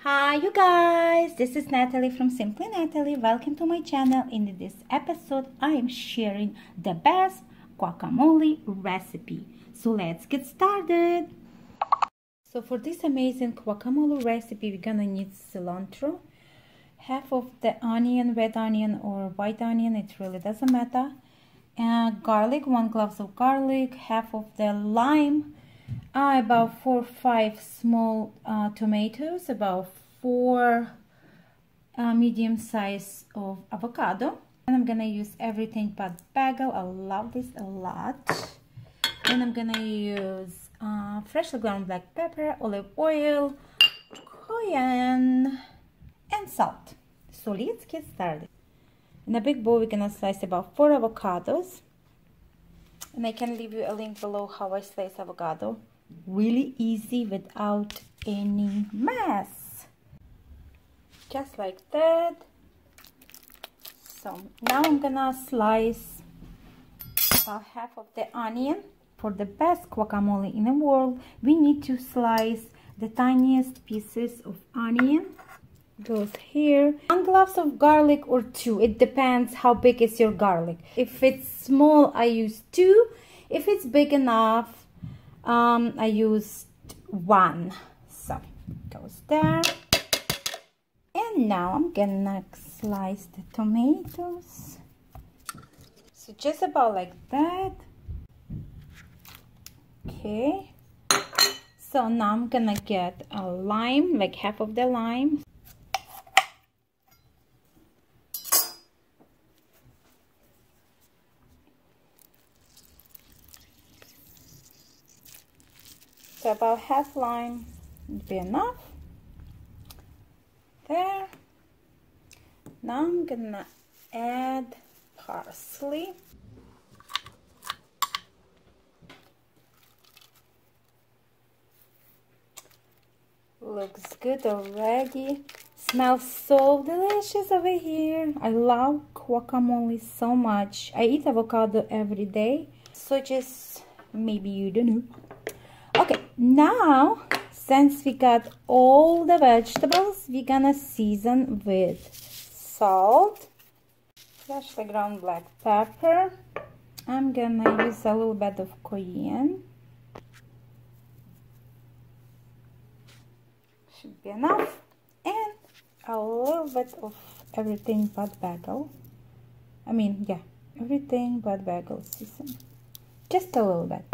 Hi you guys, this is Natalie from Simply Natalie. Welcome to my channel. In this episode I am sharing the best guacamole recipe. So let's get started. So for this amazing guacamole recipe we're gonna need cilantro, half of the onion, red onion or white onion, it really doesn't matter, and garlic, 1 clove of garlic, half of the lime, about 4 or 5 small tomatoes, about 4 medium size of avocado, and I'm gonna use everything but bagel. I love this a lot. And I'm gonna use freshly ground black pepper, olive oil, cayenne, and salt. So let's get started. In a big bowl we're gonna slice about 4 avocados, and I can leave you a link below how I slice avocado. Really easy without any mess, just like that. So now I'm gonna slice about half of the onion. For the best guacamole in the world we need to slice the tiniest pieces of onion. Goes here. 1 clove of garlic or 2, it depends how big is your garlic. If it's small I use 2, if it's big enough I used 1. So goes there. And now I'm gonna slice the tomatoes. So just about like that. Okay. So now I'm gonna get a lime, like half of the lime. So about half lime would be enough. There. Now I'm gonna add parsley. Looks good already. Smells so delicious over here. I love guacamole so much. I eat avocado every day, so just maybe you don't know. Okay, now since we got all the vegetables, we're gonna season with salt, freshly ground black pepper. I'm gonna use a little bit of cayenne. Should be enough. And a little bit of everything but bagel. Everything but bagel season. Just a little bit.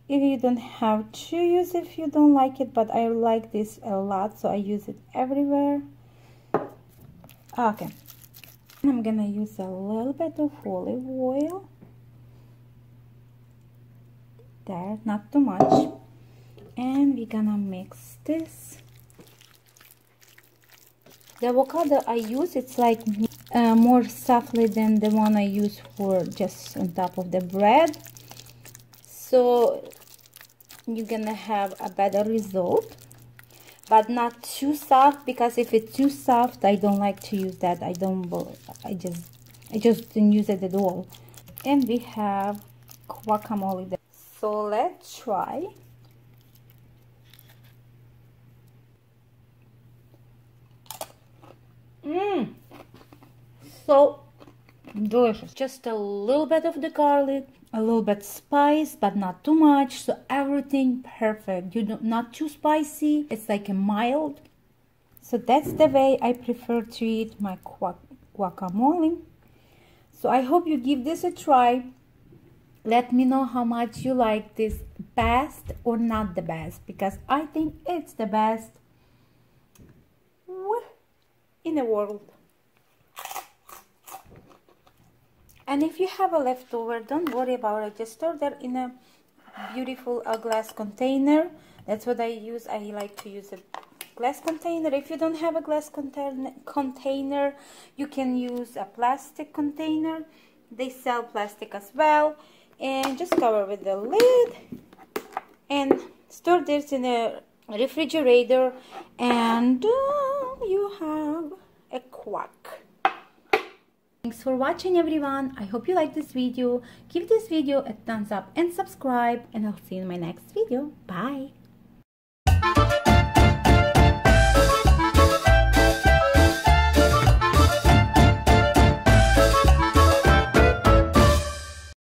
If you don't have to use it if you don't like it, but I like this a lot, so I use it everywhere. Okay, I'm gonna use a little bit of olive oil there, not too much, and we're gonna mix this. The avocado I use, it's like more softly than the one I use for just on top of the bread, so you're gonna have a better result, but not too soft, because if it's too soft I don't like to use that. I just didn't use it at all. And we have guacamole there. So let's try. So delicious. Just a little bit of the garlic, a little bit spice, but not too much, so everything perfect. Not too spicy, it's like a mild. So that's the way I prefer to eat my guacamole. So I hope you give this a try. Let me know how much you like this, best or not the best, because I think it's the best in the world. And if you have a leftover, don't worry about it. Just store that in a beautiful glass container. That's what I use. I like to use a glass container. If you don't have a glass container, you can use a plastic container. They sell plastic as well. And just cover with the lid and store this in a refrigerator, and you have a guac. Thanks for watching everyone. I hope you like this video. Give this video a thumbs up and subscribe, and I'll see you in my next video. Bye.